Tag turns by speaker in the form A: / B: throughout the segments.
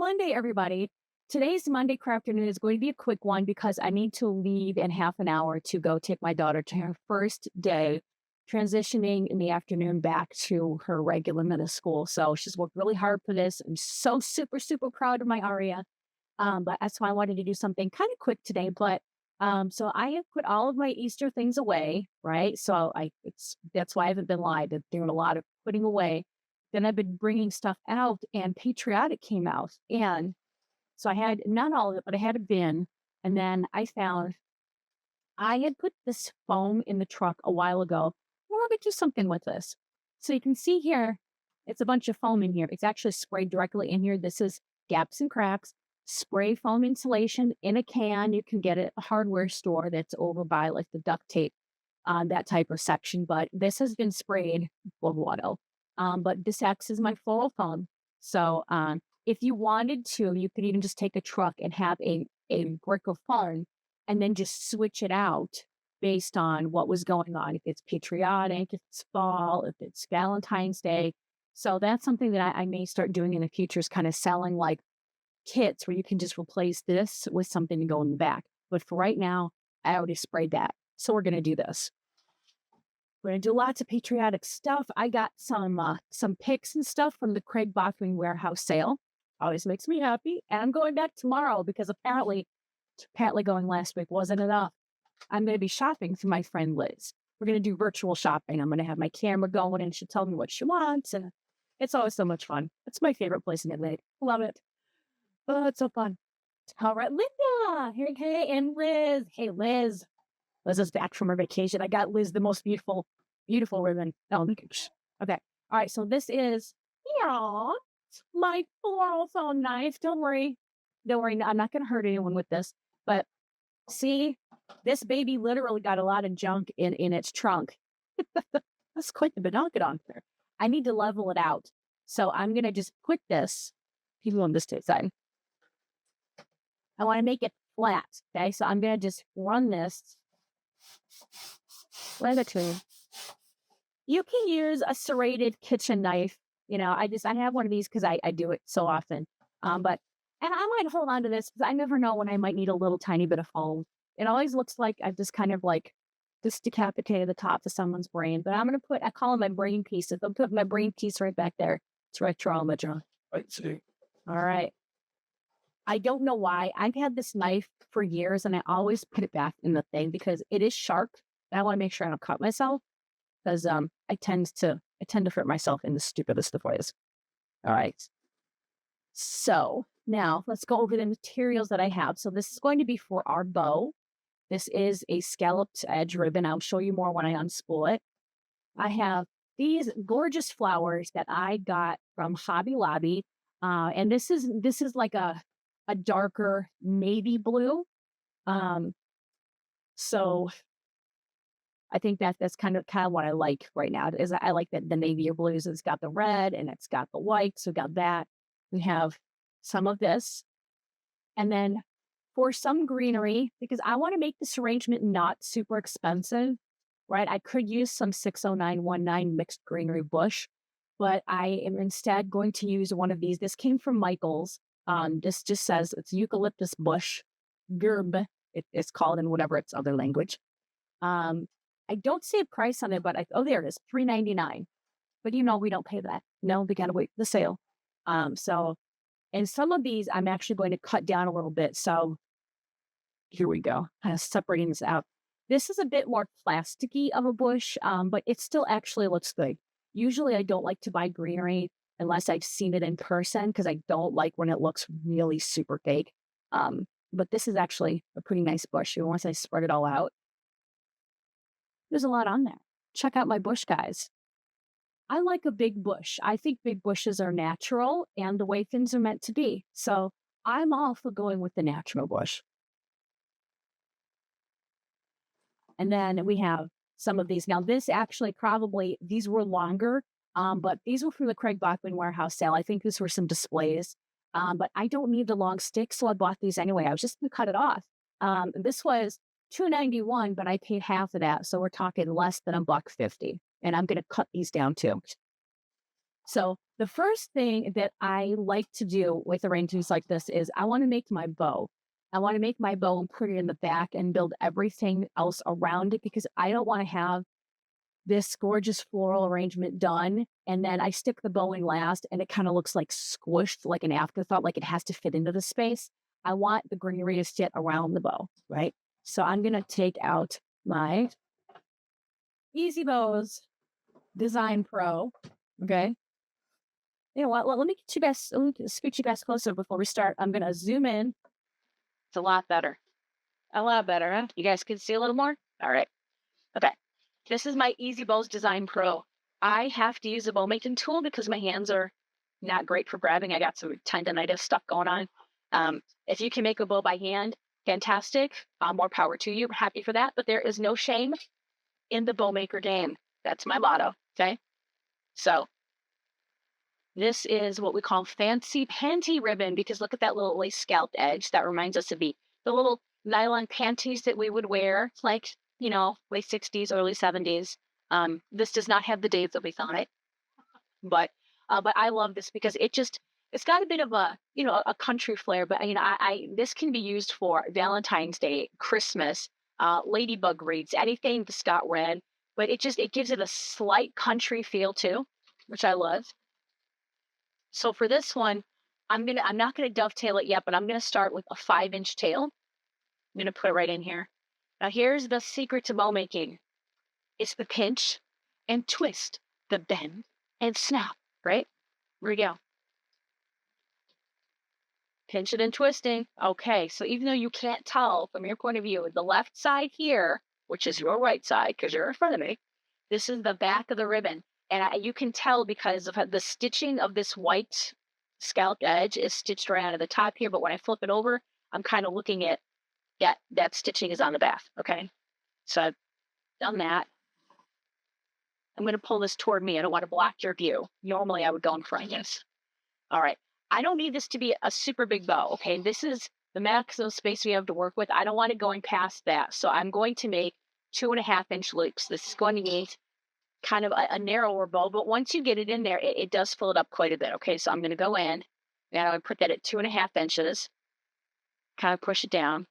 A: Monday, everybody. Today's Monday craft afternoon is going to be a quick one because I need to leave in half an hour to go take my daughter to her first day transitioning in the afternoon back to her regular middle school. So she's worked really hard for this. I'm so super, super proud of my Aria. But that's why I wanted to do something kind of quick today. But so I have put all of my Easter things away, right? So that's why I haven't been live. I've been doing a lot of putting away. Then I've been bringing stuff out, and Patriotic came out, and so I had not all of it, but I had a bin, and then I found I had put this foam in the truck a while ago. Well, let me do something with this. So you can see here, it's a bunch of foam in here. It's actually sprayed directly in here. This is gaps and cracks, spray foam insulation in a can. You can get it at a hardware store that's over by like the duct tape, that type of section. But this has been sprayed with water. But this acts as my floral foam. So if you wanted to, you could even just take a truck and have a brick of foam and then just switch it out based on what was going on. If it's patriotic, if it's fall, if it's Valentine's Day. So that's something that I may start doing in the future, is kind of selling like kits where you can just replace this with something to go in the back. But for right now, I already sprayed that. So we're going to do this. We're going to do lots of patriotic stuff. I got some picks and stuff from the Craig Bachman warehouse sale. Always makes me happy. And I'm going back tomorrow because apparently going last week wasn't enough. I'm going to be shopping for my friend Liz. We're going to do virtual shopping. I'm going to have my camera going and she'll tell me what she wants. And it's always so much fun. It's my favorite place in Atlanta. Love it. Oh, it's so fun. All right, Linda. Hey, and Liz. Hey, Liz. Liz is back from her vacation. I got Liz the most beautiful ribbon. Oh, look at. Okay. All right. So this is my floral phone knife. Don't worry. I'm not going to hurt anyone with this. But see, this baby literally got a lot of junk in its trunk. That's quite the banana on there. I need to level it out. So I'm going to just put this. People on this side. I want to make it flat. Okay. So I'm going to just run this. You can use a serrated kitchen knife. You know, I have one of these because I do it so often. And I might hold on to this because I never know when I might need a little tiny bit of foam. It always looks like I've just kind of like just decapitated the top of someone's brain. But I'm going to I call it my brain piece. I'll put my brain piece right back there. It's retro imagery.
B: Right, see.
A: All right. I don't know why. I've had this knife for years and I always put it back in the thing because it is sharp. And I want to make sure I don't cut myself because I tend to hurt myself in the stupidest of ways. All right. So now let's go over the materials that I have. So this is going to be for our bow. This is a scalloped edge ribbon. I'll show you more when I unspool it. I have these gorgeous flowers that I got from Hobby Lobby. And this is like a darker navy blue. So I think that's kind of what I like right now. Is I like that the navy blues. It's got the red and it's got the white. So we got that. We have some of this. And then for some greenery, because I want to make this arrangement not super expensive, right? I could use some 60919 mixed greenery bush, but I am instead going to use one of these. This came from Michael's. This just says it's eucalyptus bush, gerb. It's called in whatever its other language. I don't see a price on it, but there it is, $3.99. But we don't pay that. No, we gotta wait for the sale. And some of these I'm actually going to cut down a little bit. So here we go, kind of separating this out. This is a bit more plasticky of a bush, but it still actually looks good. Usually I don't like to buy greenery unless I've seen it in person because I don't like when it looks really super fake. But this is actually a pretty nice bush. Once I spread it all out, there's a lot on there. Check out my bush, guys. I like a big bush. I think big bushes are natural and the way things are meant to be. So I'm all for going with the natural bush. And then we have some of these. Now this actually these were longer, but these were from the Craig Bachman warehouse sale. I think these were some displays, but I don't need the long stick. So I bought these anyway. I was just going to cut it off. This was $2.91, but I paid half of that. So we're talking less than $1.50. And I'm going to cut these down too. So The first thing that I like to do with arrangements like this is I want to make my bow. I want to make my bow and put it in the back and build everything else around it because I don't want to have this gorgeous floral arrangement done. And then I stick the bow in last and it kind of looks like squished, like an afterthought, like it has to fit into the space. I want the greenery to sit around the bow, right? So I'm going to take out my Easy Bows Design Pro. Okay. You know what? Let me get you guys, let me scoot you guys closer before we start. I'm going to zoom in. It's a lot better. A lot better, huh? You guys can see a little more? All right. Okay. This is my Easy Bows Design Pro. I have to use a bow making tool because my hands are not great for grabbing. I got some tendonitis stuff going on. If you can make a bow by hand, fantastic. More power to you. Happy for that. But there is no shame in the bow maker game. That's my motto. Okay. So this is what we call fancy panty ribbon because look at that little lace scalloped edge. That reminds us of the little nylon panties that we would wear, like, you know, late 60s, early 70s. This does not have the dates that we thought it, but I love this because it's got a bit of a, you know, a country flair, but you know, this can be used for Valentine's Day, Christmas, ladybug wreaths, anything that's got red, but it gives it a slight country feel too, which I love. So for this one, I'm not gonna dovetail it yet, but I'm gonna start with a 5-inch tail. I'm gonna put it right in here. Now here's the secret to bow making. It's the pinch and twist, the bend and snap, right? Here we go. Pinch it and twisting. Okay, so even though you can't tell from your point of view, the left side here, which is your right side because you're in front of me, this is the back of the ribbon. And you can tell because of the stitching of this white scalloped edge is stitched right out of the top here. But when I flip it over, I'm kind of looking at that stitching is on the back. Okay, so I've done that. I'm going to pull this toward me. I don't want to block your view. Normally, I would go in front of this. All right. I don't need this to be a super big bow. Okay, this is the maximum space we have to work with. I don't want it going past that. So I'm going to make 2.5-inch loops. This is going to need kind of a narrower bow, but once you get it in there, it does fill it up quite a bit. Okay, so I'm going to go in and I'm going to put that at 2.5 inches, kind of push it down.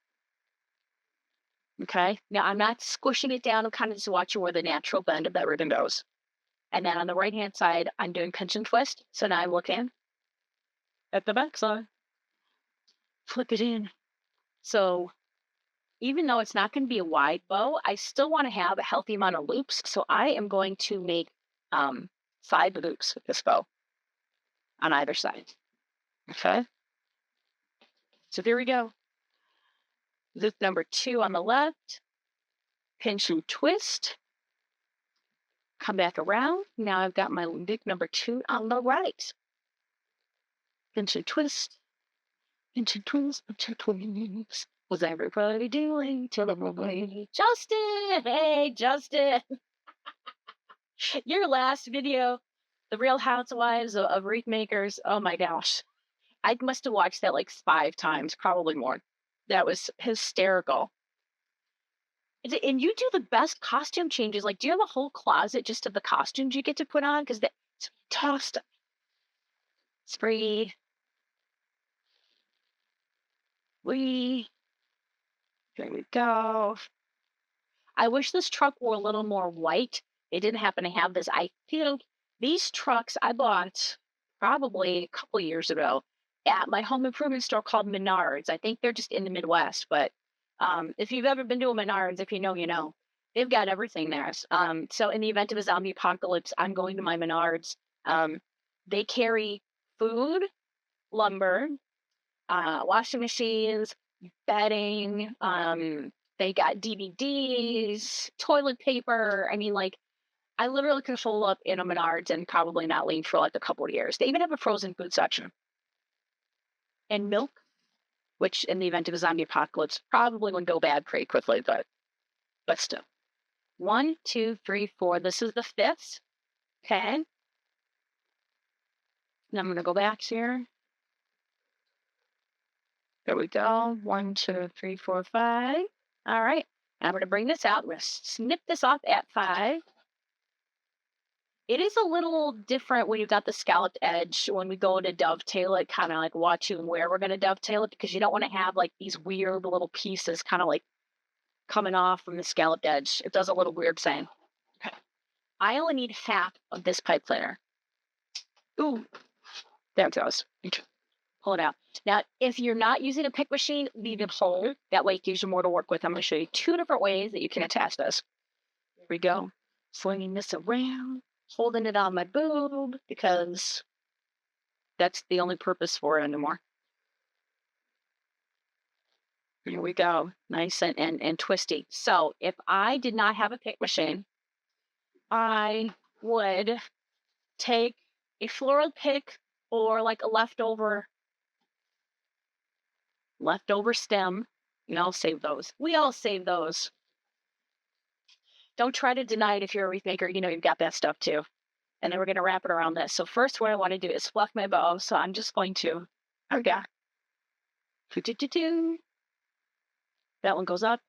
A: Okay, now I'm not squishing it down. I'm kind of just watching where the natural bend of that ribbon goes. And then on the right hand side, I'm doing pinch and twist. So now I'm looking at the back side, flip it in. So even though it's not going to be a wide bow, I still want to have a healthy amount of loops. So I am going to make 5 loops with this bow on either side. Okay. So there we go. Loop number 2 on the left, pinch and twist, come back around. Now I've got my loop number 2 on the right. Pinch and twist, pinch and twist, pinch and twist. Was everybody doing till everybody? Justin! Hey, Justin! Your last video, The Real Housewives of Wreath Makers. Oh my gosh. I must have watched that like 5 times, probably more. That was hysterical. And you do the best costume changes. Like, do you have a whole closet just of the costumes you get to put on? Because that's tough stuff. Spree. There we go. I wish this truck were a little more white. It didn't happen to have this. I think these trucks I bought probably a couple years ago at my home improvement store called Menards. I think they're just in the Midwest, but if you've ever been to a Menards, if you know, you know. They've got everything there. So in the event of a zombie apocalypse, I'm going to my Menards. They carry food, lumber, washing machines, bedding. They got DVDs, toilet paper. I mean, like, I literally could hold up in a Menards and probably not leave for like a couple of years. They even have a frozen food section. And milk, which in the event of a zombie apocalypse probably would go bad pretty quickly, but still. 1, 2, 3, 4. This is the 5th. Okay. Now I'm going to go back here. There we go. 1, 2, 3, 4, 5. All right. I'm going to bring this out. I'm going to snip this off at 5. It is a little different when you got the scalloped edge when we go to dovetail it, kind of like watching where we're going to dovetail it because you don't want to have like these weird little pieces kind of like coming off from the scalloped edge. It does a little weird saying. Okay. I only need half of this pipe cleaner. Ooh, there it goes. Pull it out. Now, if you're not using a pick machine, leave it whole. That way it gives you more to work with. I'm going to show you 2 different ways that you can attach this. Here we go. Swinging this around, holding it on my boob because that's the only purpose for it anymore. Here we go. Nice and twisty. So if I did not have a pick machine, I would take a floral pick or like a leftover stem. Save those. We all save those. Don't try to deny it if you're a wreath maker. You've got that stuff too. And then we're going to wrap it around this. So first what I want to do is fluff my bow. So I'm just going to, okay. That one goes up.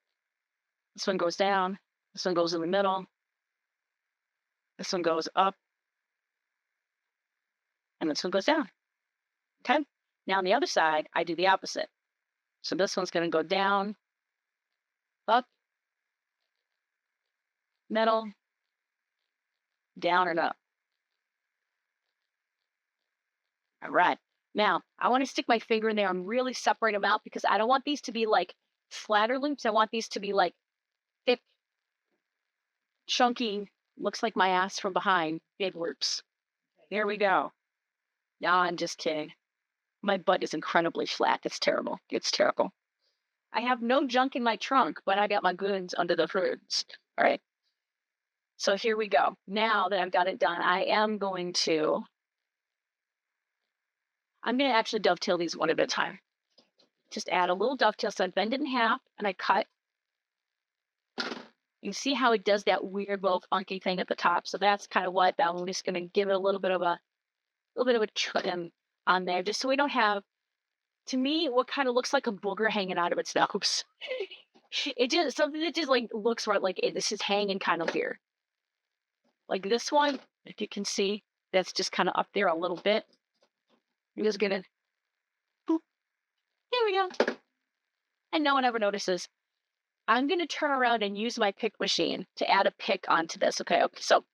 A: This one goes down. This one goes in the middle. This one goes up. And this one goes down. Okay. Now on the other side, I do the opposite. So this one's going to go down, up, middle, down and up. All right. Now, I want to stick my finger in there and really separate them out because I don't want these to be like flatter loops. I want these to be like thick, chunky, looks like my ass from behind, big loops. There we go. No, I'm just kidding. My butt is incredibly flat. It's terrible. It's terrible. I have no junk in my trunk, but I got my goods under the hoods. All right. So here we go. Now that I've got it done, I'm going to actually dovetail these one at a time. Just add a little dovetail. So I bend it in half and I cut. You see how it does that weird little funky thing at the top. So that's kind of what I'm just going to give it a little bit of a trim on there, just so we don't have, to me, what kind of looks like a booger hanging out of its nose. It just something that just like looks right, like this is hanging kind of here. Like this one, if you can see, that's just kind of up there a little bit. I'm just gonna, boop. Here we go. And no one ever notices. I'm gonna turn around and use my pick machine to add a pick onto this. Okay, so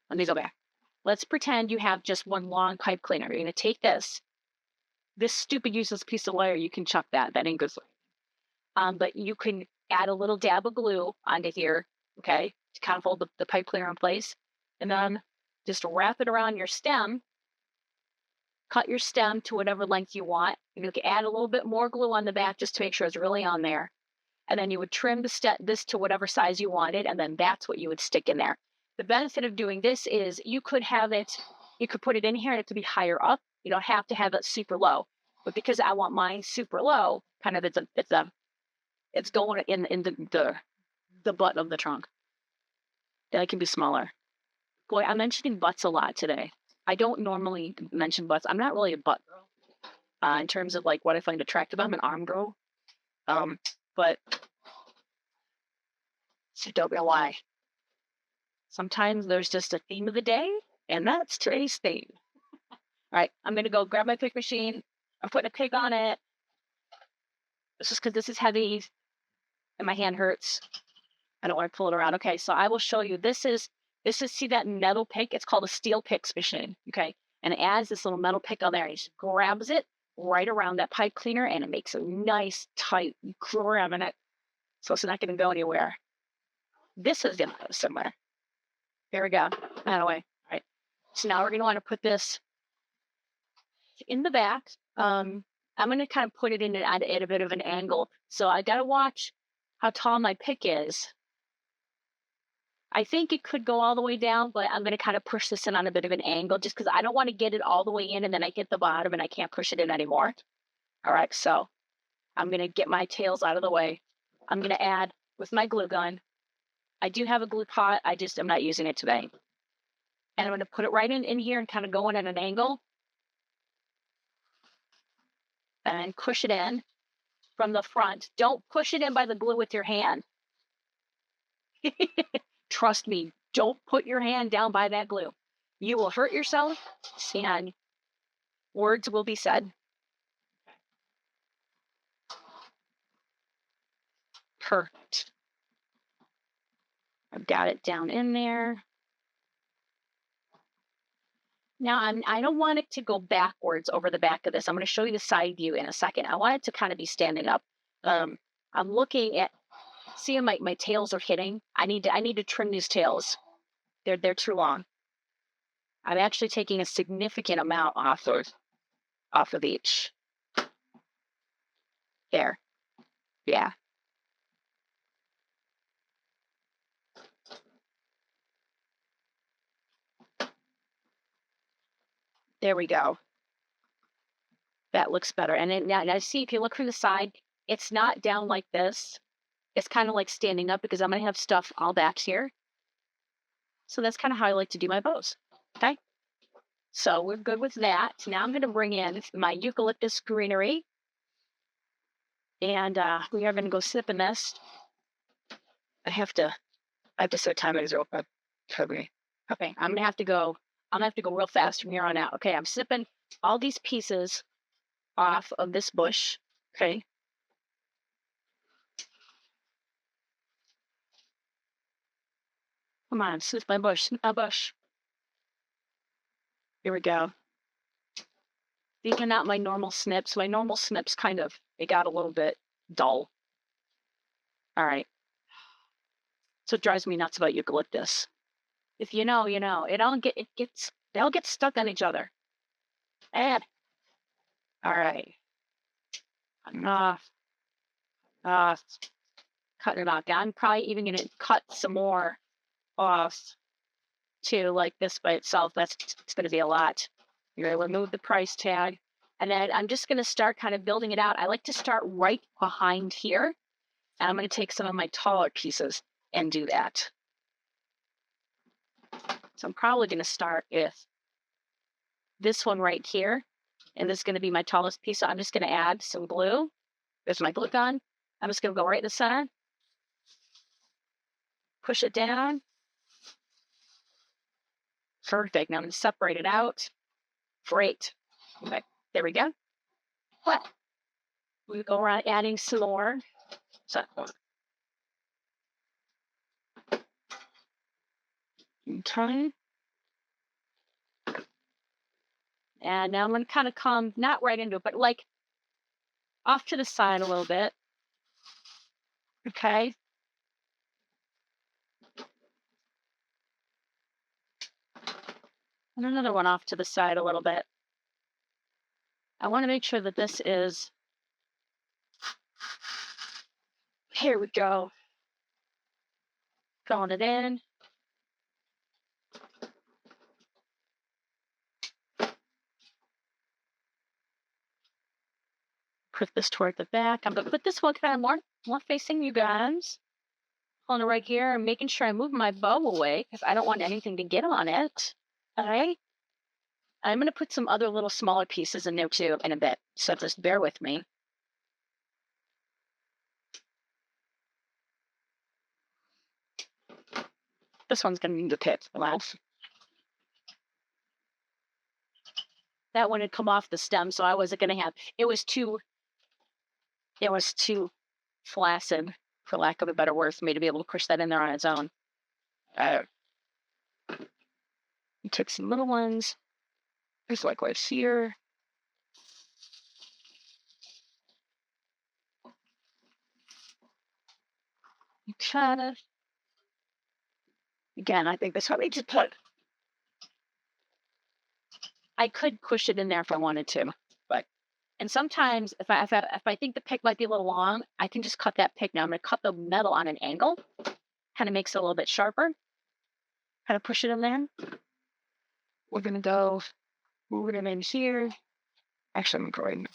A: let me go back. Let's pretend you have just one long pipe cleaner. You're gonna take this stupid useless piece of wire. You can chuck that. That ain't good for you. But you can add a little dab of glue onto here, okay, to kind of hold the pipe cleaner in place. And then just wrap it around your stem. Cut your stem to whatever length you want. You can add a little bit more glue on the back just to make sure it's really on there. And then you would trim this to whatever size you wanted, and then that's what you would stick in there. The benefit of doing this is you could put it in here and it could be higher up. You don't have to have it super low. But because I want mine super low, kind of it's going in the butt of the trunk. That can be smaller. Boy, I'm mentioning butts a lot today. I don't normally mention butts. I'm not really a butt girl. In terms of like what I find attractive. I'm an arm girl. But so don't know why. Sometimes there's just a theme of the day, and that's today's theme. All right, I'm gonna go grab my pick machine. I'm putting a pick on it. This is because this is heavy, and my hand hurts. I don't want to pull it around. Okay, so I will show you. This is see that metal pick? It's called a steel picks machine. Okay, and it adds this little metal pick on there. And it just grabs it right around that pipe cleaner, and it makes a nice tight grab in it, so it's not going to go anywhere. This is going to go somewhere. There we go. Out of the way. All right. So now we're going to want to put this in the back. I'm going to kind of put it in at a bit of an angle. So I got to watch how tall my pick is. I think it could go all the way down, but I'm going to kind of push this in on a bit of an angle just because I don't want to get it all the way in and then I hit the bottom and I can't push it in anymore. All right. So I'm going to get my tails out of the way. I'm going to add with my glue gun. I do have a glue pot. I just am not using it today. And I'm going to put it right in here and kind of go in at an angle. And push it in from the front. Don't push it in by the glue with your hand. Trust me, Don't put your hand down by that glue. You will hurt yourself, and words will be said. Perfect. I've got it down in there. Now, I don't want it to go backwards over the back of this. I'm going to show you the side view in a second. I want it to kind of be standing up. I'm looking at, seeing my tails are hitting. I need to trim these tails. They're too long. I'm actually taking a significant amount off of each. There. Yeah. There we go. That looks better. And now see, if you look from the side, it's not down like this. It's kind of like standing up because I'm going to have stuff all back here. So that's kind of how I like to do my bows. Okay. So we're good with that. Now I'm going to bring in my eucalyptus greenery. And we are going to go sip in this. I have to set timers real quick. Okay, I'm gonna have to go real fast from here on out. Okay, I'm sipping all these pieces off of this bush. Okay. Come on, snip my bush, snip my bush. Here we go. These are not my normal snips. My normal snips it got a little bit dull. All right. So it drives me nuts about eucalyptus. If you know, you know. They all get stuck on each other. And all right. Enough. Cutting it off. I'm probably even gonna cut some more off to like this by itself. It's gonna be a lot. You're gonna remove the price tag. And then I'm just gonna start kind of building it out. I like to start right behind here. And I'm gonna take some of my taller pieces and do that. So I'm probably gonna start with this one right here. And this is gonna be my tallest piece. So I'm just gonna add some glue. There's my glue gun. I'm just gonna go right in the center. Push it down. Perfect. Now I'm gonna separate it out. Great. Okay, there we go. Well, we go around adding some more. So, okay. And now I'm going to kind of come, not right into it, but like off to the side a little bit. Okay. And another one off to the side a little bit. I want to make sure that this is, here we go. Throwing it in. Put this toward the back. I'm going to put this one kind of more facing you guys. Pulling it right here and making sure I move my bow away because I don't want anything to get on it. All right. I'm going to put some other little smaller pieces in there too in a bit. So just bear with me. This one's going to need the tip. That one had come off the stem, so I wasn't going to have, it was too flaccid, for lack of a better word, for me to be able to push that in there on its own. Took some little ones. There's likewise here. Okay. Again, I think that's how we just put. I could push it in there if I wanted to, but and sometimes if I think the pick might be a little long, I can just cut that pick. Now I'm going to cut the metal on an angle, kind of makes it a little bit sharper. Kind of push it in there. We're going to go move it in here. Actually, I'm going.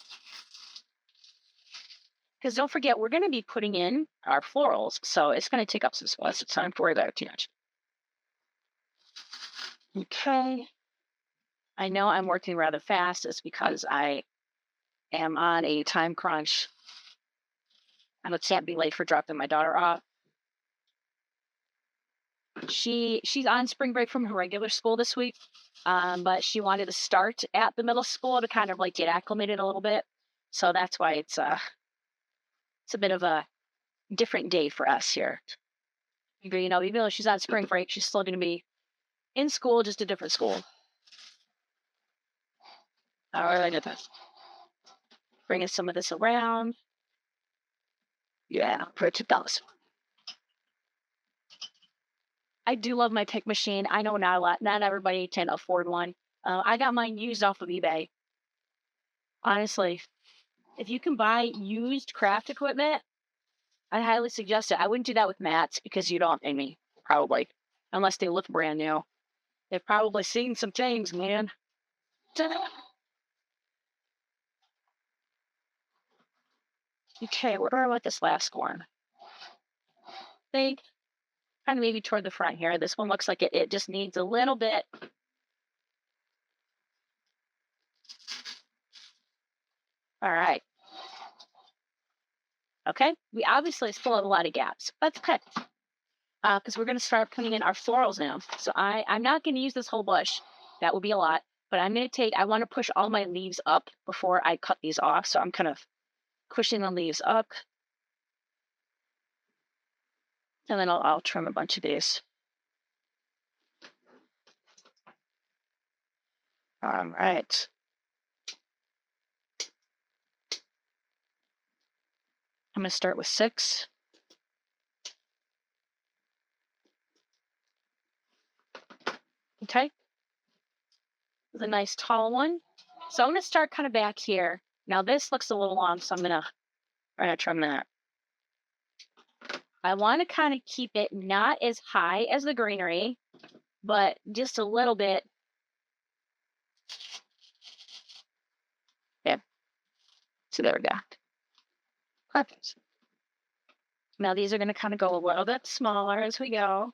A: Because don't forget, we're going to be putting in our florals, so it's going to take up some space. It's time to worry about it too much. Okay. I know I'm working rather fast. It's because I am on a time crunch. And I can't be late for dropping my daughter off. She's on spring break from her regular school this week, but she wanted to start at the middle school to kind of like get acclimated a little bit. So that's why it's a bit of a different day for us here. But, you know, even though she's on spring break, she's still going to be in school, just a different school. All right, bringing some of this around. Yeah, for $2. I do love my pick machine. I know not everybody can afford one. I got mine used off of eBay. Honestly, if you can buy used craft equipment, I highly suggest it. I wouldn't do that with mats because you don't, Amy, probably, unless they look brand new. They've probably seen some things, man. Okay, what about this last one? Think kind of maybe toward the front here. This one looks like it just needs a little bit. All right. Okay, we obviously still have a lot of gaps. That's okay. Because we're going to start putting in our florals now. So I'm not going to use this whole bush. That would be a lot. But I'm going to I want to push all my leaves up before I cut these off. So I'm kind of pushing the leaves up. And then I'll trim a bunch of these. All right. I'm going to start with 6. Okay. It's a nice tall one. So I'm going to start kind of back here. Now this looks a little long, so I'm going to trim that. I want to kind of keep it not as high as the greenery, but just a little bit. Yeah. So there we go. Perfect. Now these are going to kind of go a little bit smaller as we go.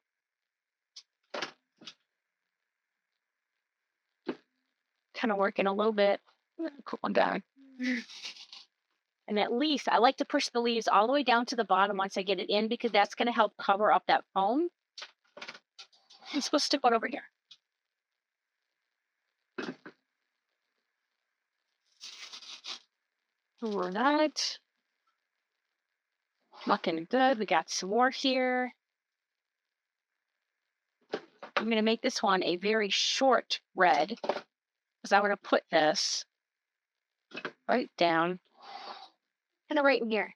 A: Kind of working a little bit. Cool one down. And at least I like to push the leaves all the way down to the bottom once I get it in, because that's going to help cover up that foam. I'm supposed to stick one over here. All right. Looking good. We got some more here. I'm going to make this one a very short red, because I want to put this right down, kind of right in here.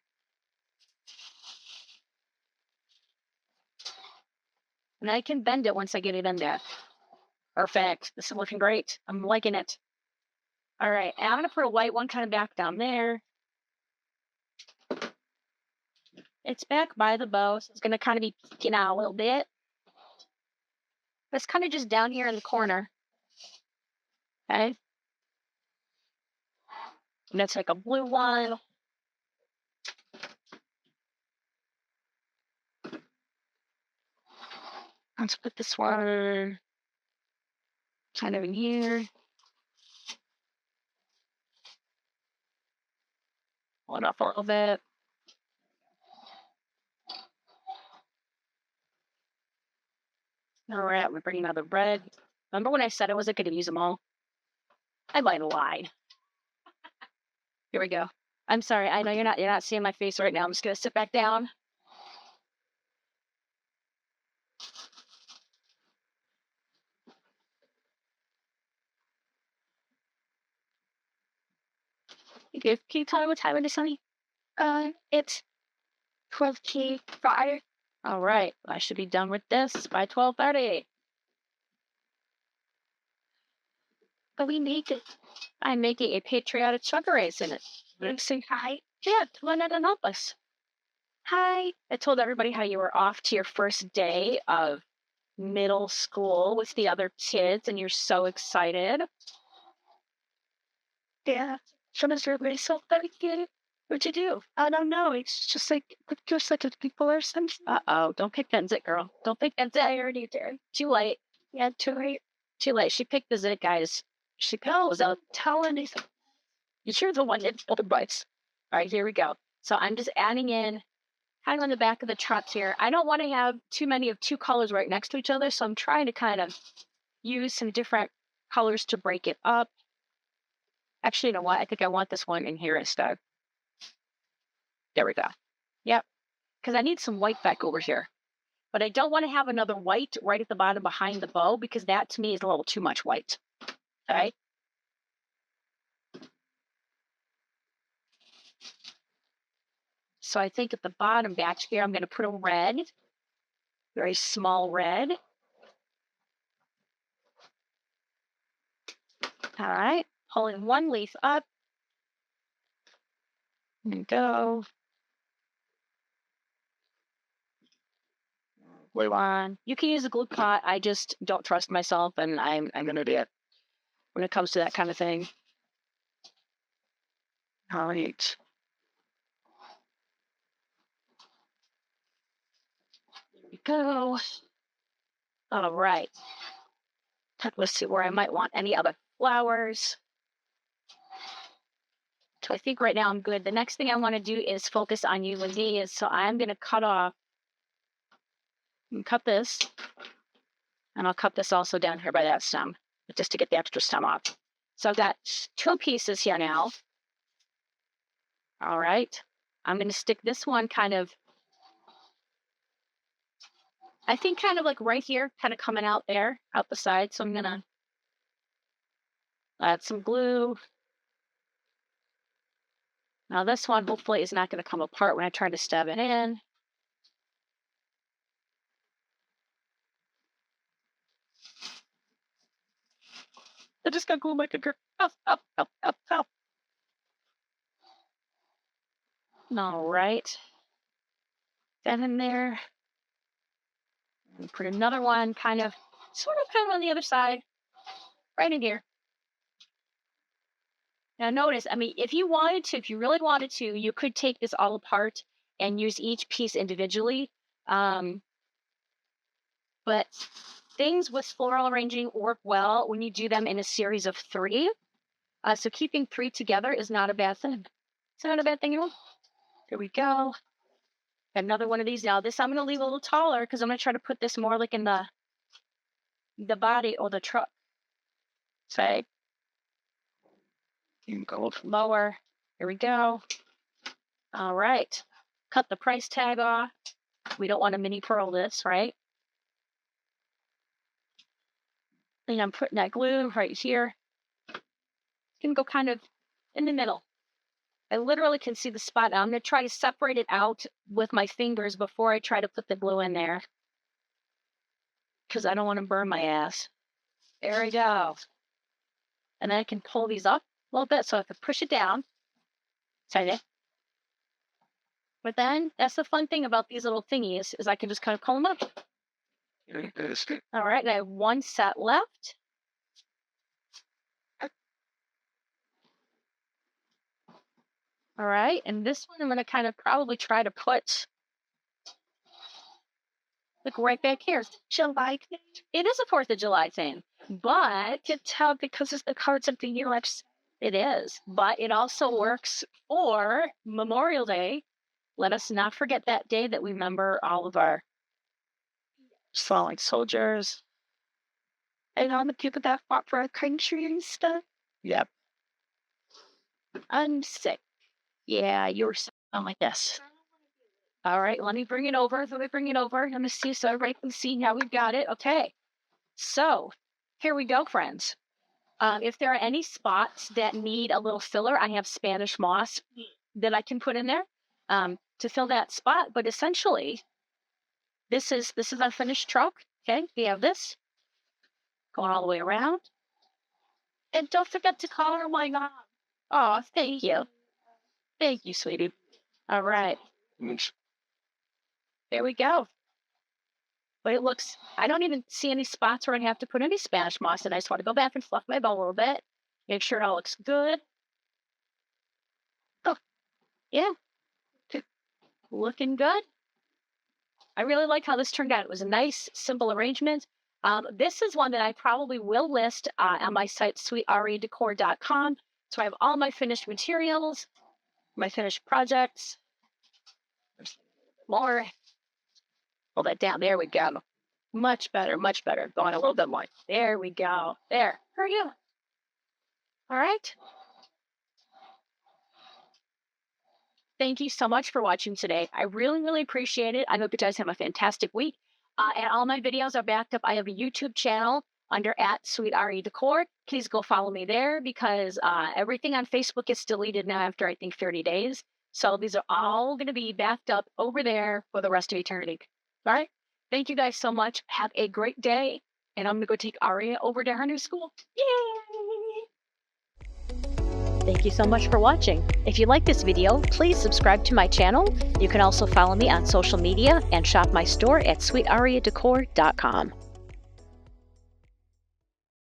A: And I can bend it once I get it in there. Perfect. This is looking great. I'm liking it. All right. And I'm going to put a white one kind of back down there. It's back by the bow, so it's going to kind of be peeking out a little bit. It's kind of just down here in the corner. Okay. And that's like a blue one. Let's put this one kind of in here. Pull it up a little bit. All right, we're bringing another red. Remember when I said I wasn't going to use them all? I might have lied. Here we go. I'm sorry. I know you're not seeing my face right now. I'm just going to sit back down. Can you tell me what time it is, honey? It's 12:05. All right. I should be done with this by 12:30. But we make it. I'm making a patriotic sugar race in it. And say hi. Yeah, come on in and help us. Hi. I told everybody how you were off to your first day of middle school with the other kids, and you're so excited. Yeah. Everybody so excited. What'd you do? I don't know. It's just like a people or something. Uh-oh. Don't pick that zit, girl. Don't pick that zit. I already did. Too late. Yeah, too late. Too late. She picked the zit, guys. She goes, don't tell anything. You're the one that told advice. All right, here we go. So I'm just adding in kind of on the back of the truck here. I don't want to have too many of two colors right next to each other, so I'm trying to kind of use some different colors to break it up. Actually, you know what? I think I want this one in here instead. There we go. Yep, because I need some white back over here. But I don't want to have another white right at the bottom behind the bow, because that to me is a little too much white. Okay. So I think at the bottom back here, I'm going to put a red, very small red. All right, pulling one leaf up. And go. Glue on. You can use a glue pot. I just don't trust myself, and I'm gonna do it when it comes to that kind of thing. All right. There we go. All right. Let's see where I might want any other flowers. So I think right now I'm good. The next thing I want to do is focus on you and these. So I'm going to cut off and cut this. And I'll cut this also down here by that stem, just to get the extra stem off. So I've got two pieces here now. All right. I'm going to stick this one kind of, I think kind of like right here, kind of coming out there, out the side. So I'm going to add some glue. Now this one hopefully is not going to come apart when I try to stab it in. I just got glue like a girl. Oh. All right. That in there. And put another one kind of on the other side, right in here. Now notice, I mean, if you wanted to, if you really wanted to, you could take this all apart and use each piece individually. But things with floral arranging work well when you do them in a series of 3. So keeping 3 together is not a bad thing. It's not a bad thing at all. There we go. Another one of these. Now this I'm going to leave a little taller because I'm going to try to put this more like in the body or the truck. Say. You can go lower. Here we go. All right. Cut the price tag off. We don't want to mini pearl this, right? And I'm putting that glue right here. You can go kind of in the middle. I literally can see the spot. I'm going to try to separate it out with my fingers before I try to put the glue in there, because I don't want to burn my ass. There we go. And then I can pull these up a little bit so I can push it down. Sorry. But then that's the fun thing about these little thingies is I can just kind of pull them up. All right, and I have one set left. All right, and this one I'm going to kind of probably try to put like right back here. July. It is a 4th of July thing, but you tell because it's the cards of the year. It is, but it also works for Memorial Day. Let us not forget that day that we remember all of our fallen soldiers and all the people that fought for our country and stuff. Yep. I'm sick. Yeah, you're something like this. All right, let me bring it over. Let me see so everybody can see how we've got it. Okay. So here we go, friends. If there are any spots that need a little filler, I have Spanish moss that I can put in there to fill that spot. But essentially, this is our finished truck. Okay, we have this going all the way around. And don't forget to call her my mom. Oh, thank you. Thank you, sweetie. All right. There we go. But it looks, I don't even see any spots where I have to put any Spanish moss in. I just want to go back and fluff my bow a little bit. Make sure it all looks good. Oh, yeah. Looking good. I really like how this turned out. It was a nice, simple arrangement. This is one that I probably will list on my site, sweetredecor.com. So I have all my finished materials, my finished projects. More. Pull that down. There we go. Much better, much better. Going a little bit more. There we go. There. Hurry up. All right. Thank you so much for watching today. I really, really appreciate it. I hope you guys have a fantastic week. And all my videos are backed up. I have a YouTube channel under @SweetReDecor. Please go follow me there because everything on Facebook gets deleted now after I think 30 days. So these are all going to be backed up over there for the rest of eternity. All right. Thank you guys so much. Have a great day. And I'm going to go take Aria over to her new school. Yay! Thank you so much for watching. If you like this video, please subscribe to my channel. You can also follow me on social media and shop my store at sweetariadecor.com.